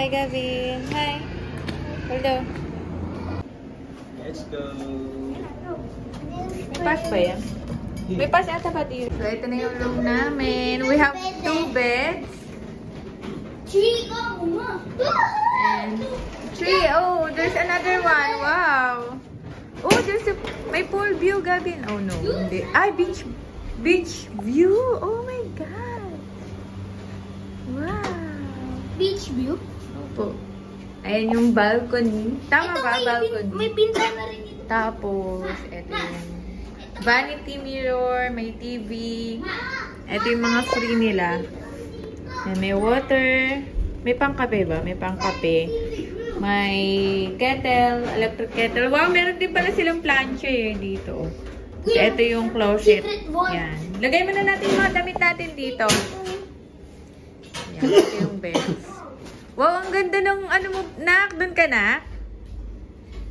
Hi, Gavin. Hi. Hello. Let's go. May pass ba yan? May pass ata ba dito? So, ito na yung room namin. We have 2 beds. 3 go, Mama. And 3. Oh, there's another one. Wow. Oh, there's a... May pool view, Gavin. Oh, no. Hindi. Ay, beach view. Oh, my God. Wow. Beach view? Opo. Ayan yung balcony. Tama ba, balcony? May bintana rin dito. Tapos, ito yung vanity mirror, may TV. Ito yung mga free nila. Ayan, may water. May pangkape ba? May pangkape. May kettle, electric kettle. Wow, meron din pala silang plancha dito. Ito yung closet. Yan. Lagay muna natin yung mga damit natin dito. Yan, ito yung bed. Wow, ang ganda ng ano mo, nak. Doon ka, nak?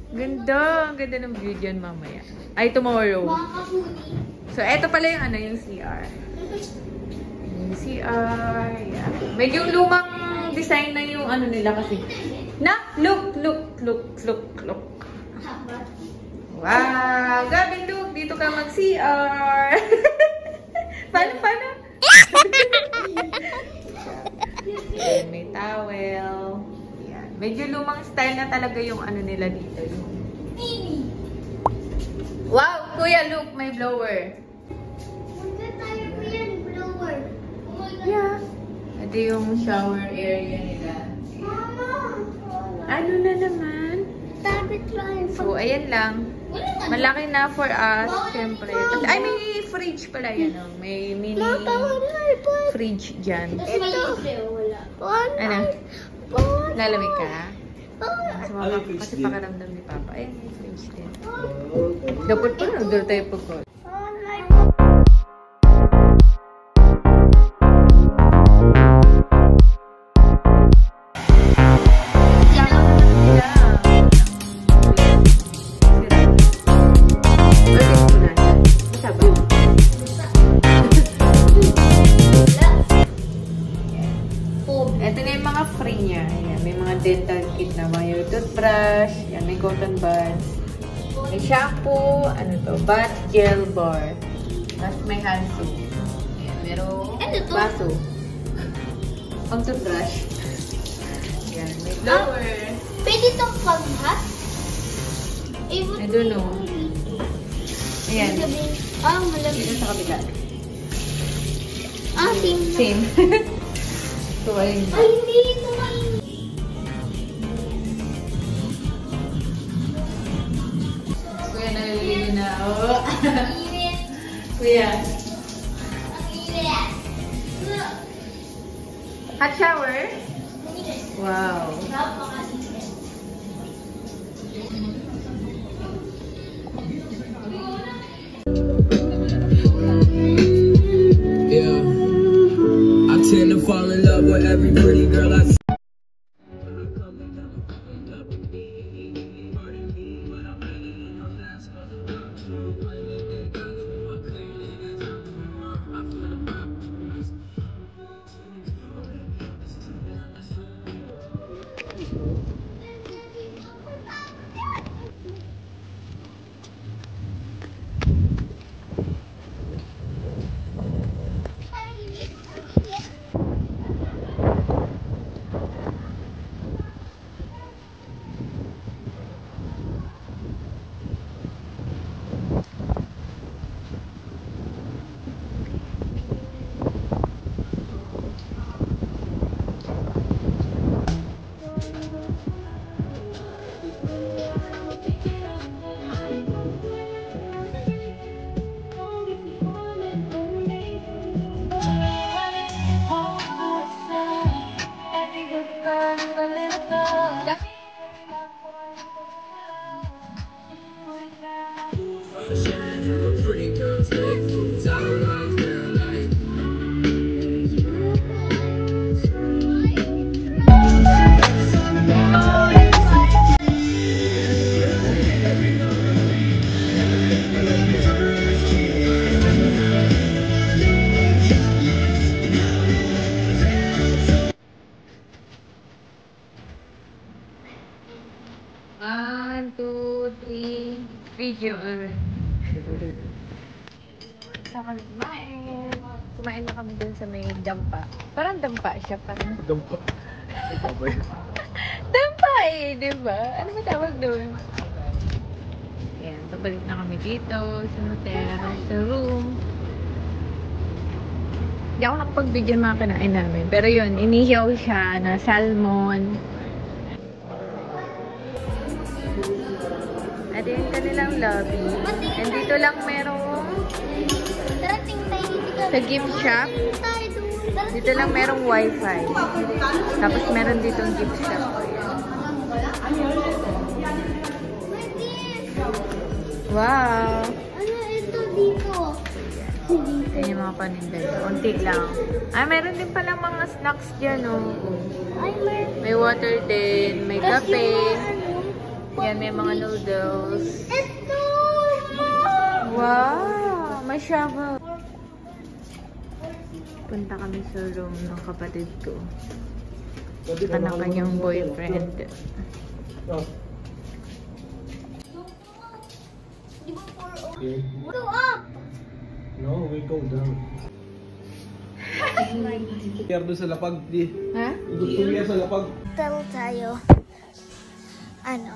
Ganda. Ang ganda ng view dyan mamaya. Ay, tomorrow. So, eto pala yung ano, yung CR. Yung CR. Yeah. Medyo lumang design na yung ano nila kasi. Nak, look. Wow! Gabi, look. Dito ka mag-CR. Paano? Ayan, may towel. Ayan. Medyo lumang style na talaga yung ano nila dito. Wow! Kuya, look! May blower. Yeah. Ito yung shower area nila. Ano na naman? So, ayan lang. Malaki na for us, syempre. Ay, may fridge pala yan. Oh. May mini fridge dyan. Ano? Lalamig ka? Kasi pakaramdam ni Papa. Ayan, may fridge din. Dapat pa na, doon tayo pagkot. Dental kit na may toothbrush, yan, may cotton buds, may shampoo, ano to, bath gel bar, tapos may hand soap, yan, merong baso, pang toothbrush, yan, may blower. Pwede itong pag-hat? I don't know. Ayan. Malamig. Dito sa kabila. Same. So, ayun. Ay, hindi ito mainit. Kuya, naliligo na. Oh. Init. Kuya. Ang init. Hot shower? Init. Wow. Napaka-init. Yeah, I tend to fall in love with every pretty girl I see. you. Sa kami kumain. Kumain na kami dun sa may dampa. Parang dampa siya. Parang Dampa. dampa eh, di ba? Ano ba tawag doon? Ayan, pabalik na kami dito sa hotel, sa room. Hindi ako nakapag-video ng mga kinain namin. Pero yun, inihaw siya na salmon. At yung kanilang lobby. And dito lang merong sa gift shop. Dito lang merong wifi. Tapos meron ditong gift shop. Wow! Ano ito dito? Ayan yung mga paninda. Unti lang. Ay, meron din palang mga snacks dyan, oh. Ay, May water din. May tas kape. yung ano, Yan, may mga noodles. ito! Wow! May shower. Punta kami sa room ng kapatid ko. Saka ng kanyang boyfriend. Di ba for Okay. Go up! No, we go down. Kaya doon sa lapag, di. Ha? Tumiya sa lapag. Taro tayo. Ano?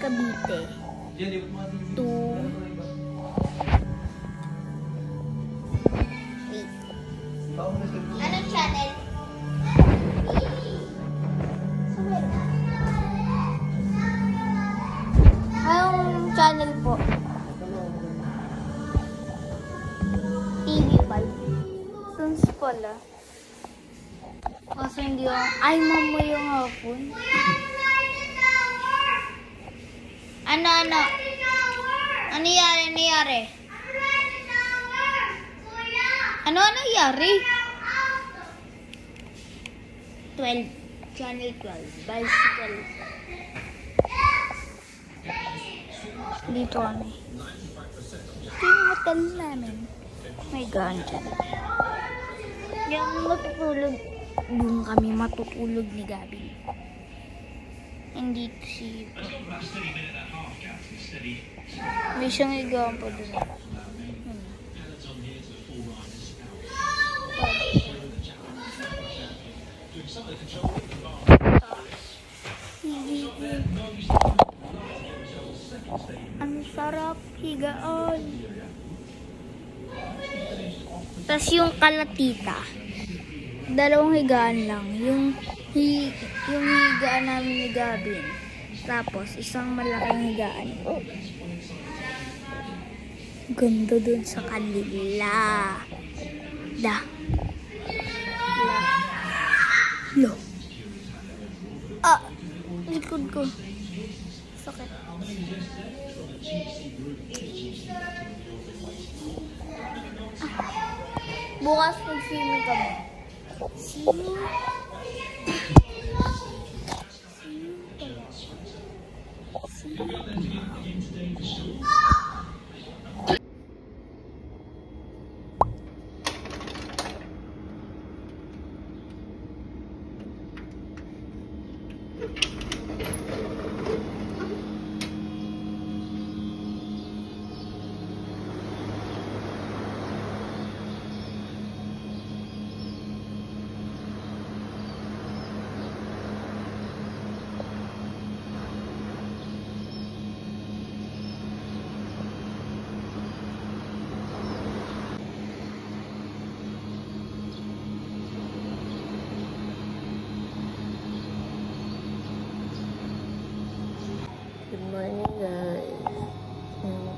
Cavite. To... Wait. Anong channel? Anong channel po? TV5. Tunes pala. Kaso hindi ako... Ay, mamo yung hapon. Ano? Ano nangyari? Ano nangyari? 12. Channel 12. Bicycle. Dito kami. Ito yung hotel namin. May ganja. Yung matutulog. Doon kami matutulog ni Gabi. Hindi si... May siyang higaan pa doon. Ang sarap higaan. Tapos yung kalatita. Dalawang higaan lang. Yung higaan namin ni Gabin. Tapos, isang malaking higaan. Ganda dun sa kanila. Lo. Ah! Likod ko. Sakit. Bukas mag-swimming kami. Good morning, guys.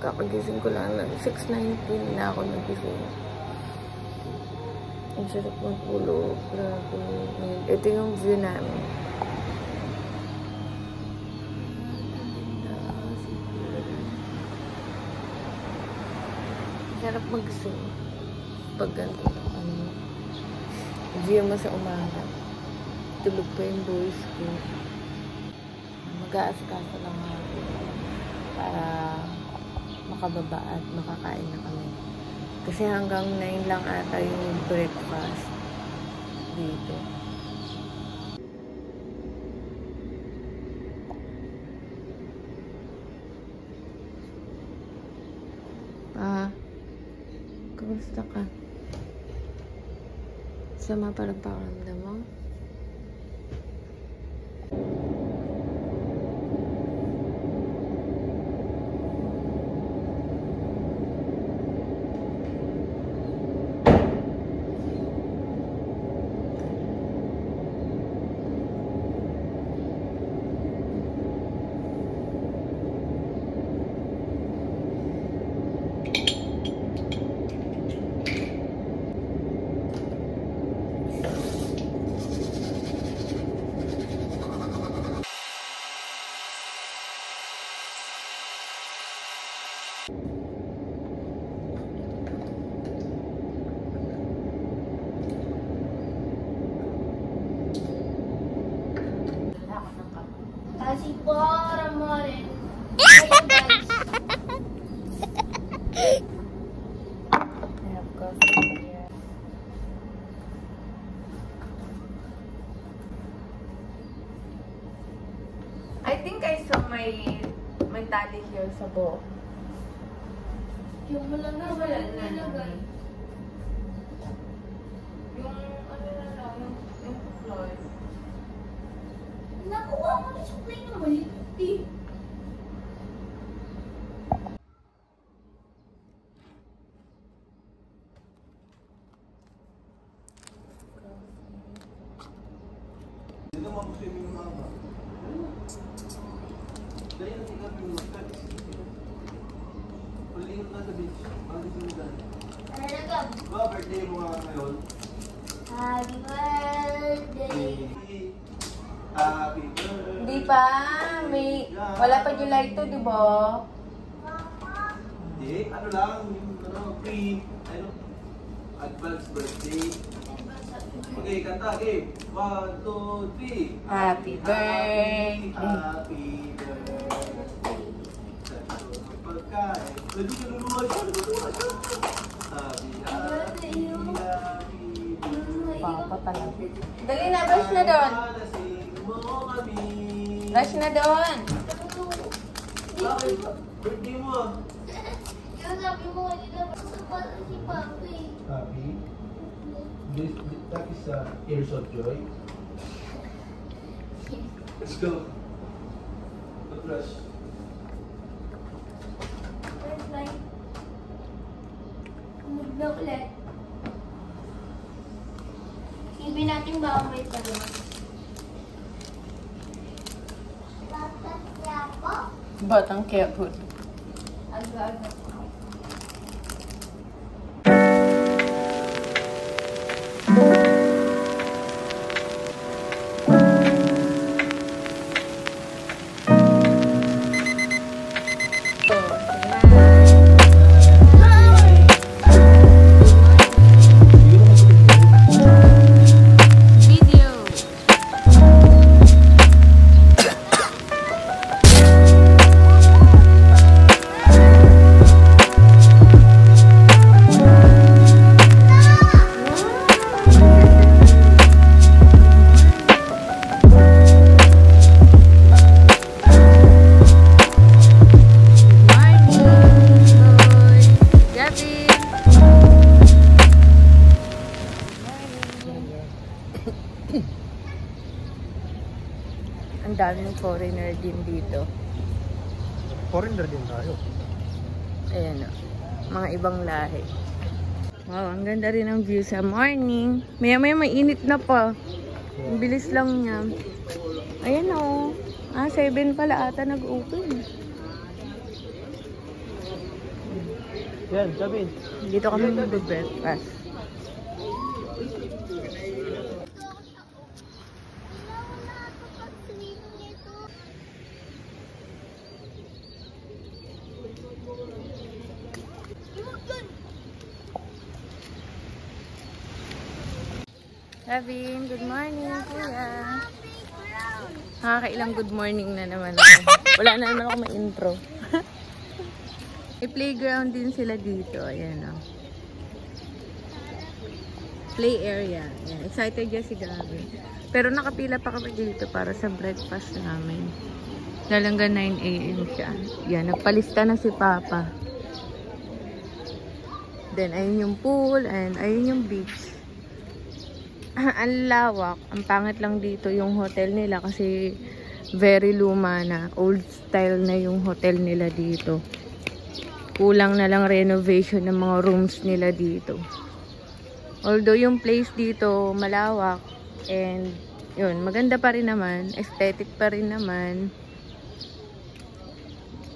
Kakagising ko lang. 6:19 na ako nagising. Ang sarap ng tulog. Grabe. Ito yung view namin. Sarap magising. Pag ganito. View mo sa umaga. Tulog pa yung boys ko. Mag-aasikasa lang ako para makababa at makakain na kami. Kasi hanggang 9 lang ata yung breakfast dito. Kamusta ka? Sama parang pakiramdam mo? Kasi para mo rin. Ayun, guys. I have coffee here. I think I saw my tali here sa buhok. Yung malang na wala nilagay. Yung ano na lang, yung floor. Nakuha mo na supply ng maliit. Hindi naman ako swimming yung mga. Dahil natin kami yung makat. Palingot na sa beach. Ang sinudan. Nalagab. Ba, birthday mo nga ngayon? Happy birthday. Happy birthday. Hindi pa. Wala pa July 2, di ba? Hindi, ano lang, advance birthday. Okay, kanta, okay. 1, 2, 3. Happy birthday. Happy birthday. Pagkain. Nagululuwa siya. Happy Papa talaga. Dali na, brush na doon. Brush na doon. Bakit? Birthday mo ah. Yung sabi mo, nilabas sa para si Papi. Happy? That is Tears of Joy. Let's go. Brush. First light. Umugna ulit. Ibig natin ba may talong? Batang careful. Aga-aga. Ang daming foreigner din dito. Foreigner din tayo. Ayan o. Mga ibang lahi. Wow, ang ganda rin ang view sa morning. Maya-maya mainit na pa. Ang bilis lang niya. Ayan o. 7 pala ata nag-open. Yan, sabihin. Dito kami mag-breakfast. Kevin, good morning, kuya. Nakakailang good morning na naman ako. Wala na naman ako ma-intro. I-playground din sila dito. Ayan o. Play area. Ayan. Excited dyan si Gabi. Pero nakapila pa kami dito para sa breakfast namin. Dahil hanggang 9 AM siya. Yan, nagpalista na si Papa. Then, ayun yung pool and ayun yung beach. Ang lawak. Ang pangit lang dito yung hotel nila kasi very luma na. Old style na yung hotel nila dito. Kulang na lang renovation ng mga rooms nila dito. Although yung place dito malawak and yun, maganda pa rin naman. Aesthetic pa rin naman.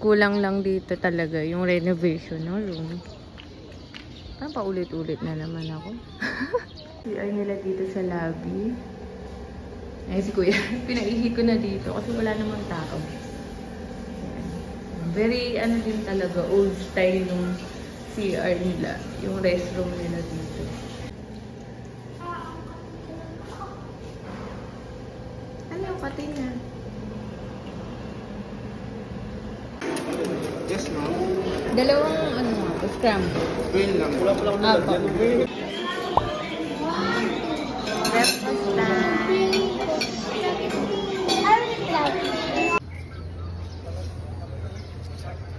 Kulang lang dito talaga yung renovation ng room. Parang paulit-ulit na naman ako. CR nila dito sa lobby. Ay, si Kuya. Pinaihi ko na dito kasi wala namang tao. Very, ano din talaga, old style yung CR nila. Yung restroom nila dito. Ano yung kati niya? Yes, ma'am. Dalawang, ano, scramble. Green lang. Wala pa lang Apo. Breakfast time.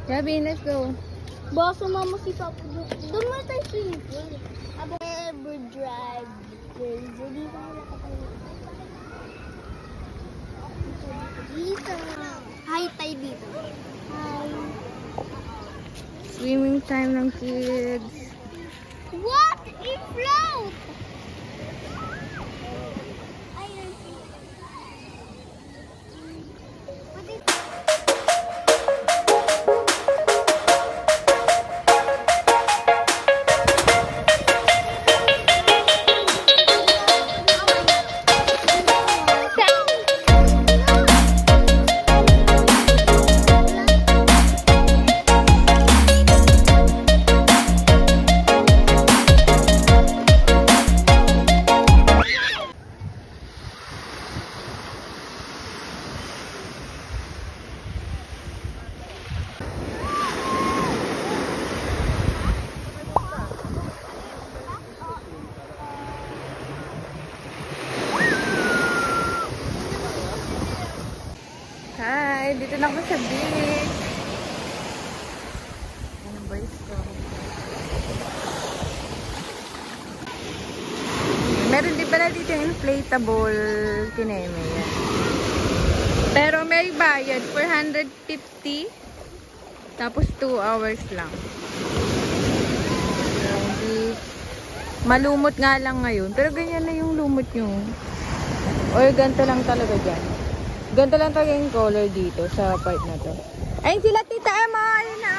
Gabi, let's go. Baka sumama si Papa. Doon mo tayo swimming pool. Habang ever drive. Dito mo nakatayo. Dito. Hi tayo dito. Hi. Swimming time ng kids. What? It float! Ayun. What is Hi, dito na ako sa beach. Ano ba ito? Meron din pala dito yung inflatable kineme yan. Pero may bayad, 450. Tapos 2 hours lang. Malumot nga lang ngayon. Pero ganyan na yung lumot nyo. Or ganito lang talaga dyan. Ganito lang talaga yung color dito sa part na to. Ayun sila Tita Emma! Ayun na!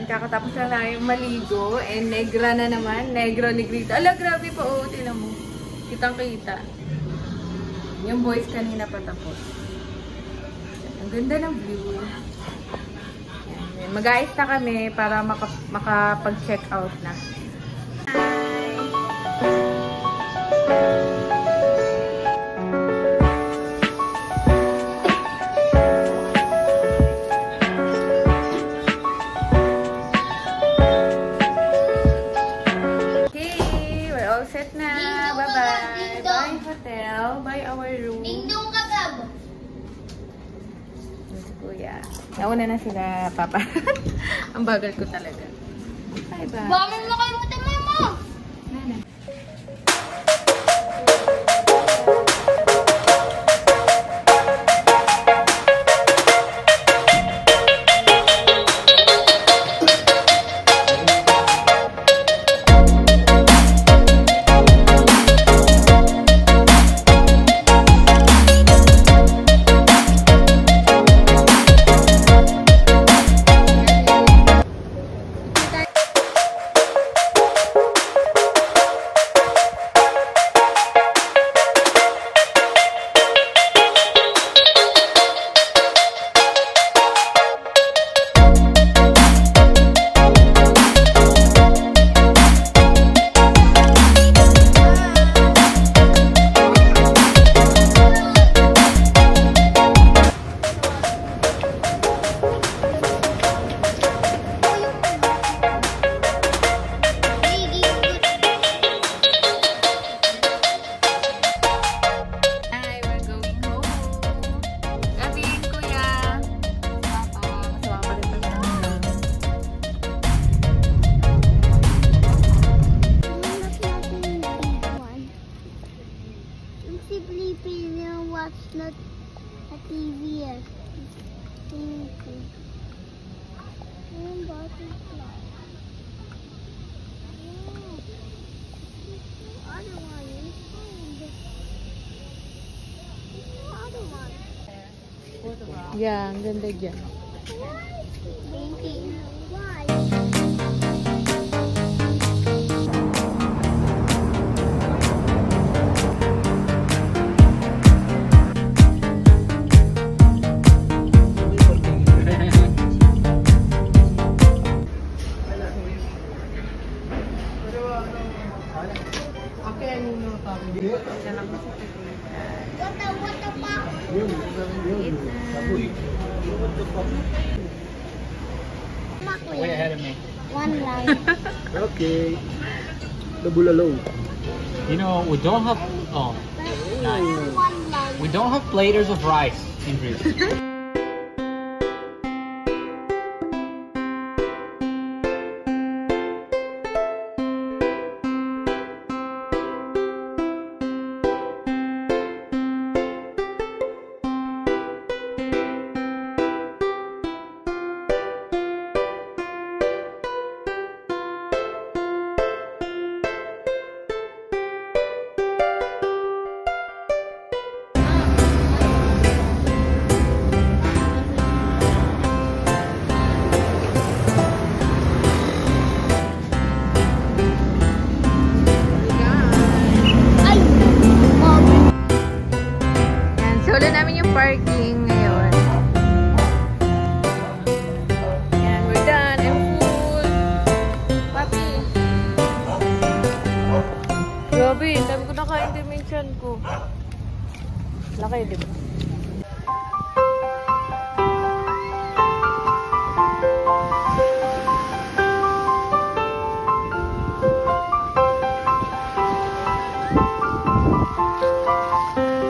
Tita kakatapos na tayo maligo. And negra na naman. Negro, negrito. Ala, grabe pa. Oo, tinan mo. Kitang-kita. Yung boys kanina pa tapos. Ang ganda ng view. Mag-aayos na kami para makapag-check out na. Okay, we're all set na. Bye-bye. Bye hotel. Bye our room. Ding-dong ka gab. Kuya. Nauna na sila, Papa. Ang bagal ko talaga. Bye-bye. Bakit mo kayo matamay mo? Nana. Watch not a TV. Butterfly. Other one is other one. Yeah, ang ganda dyan. Why? Way ahead of me. One line. Okay. The bulalo. You know, we don't have nice. One line. We don't have platers of rice in Greece. Solo namin yung parking ngayon. Yan, we're done. I'm full. Papi. Grabe, dami ko nakain din yung tiyan ko. Laki, diba?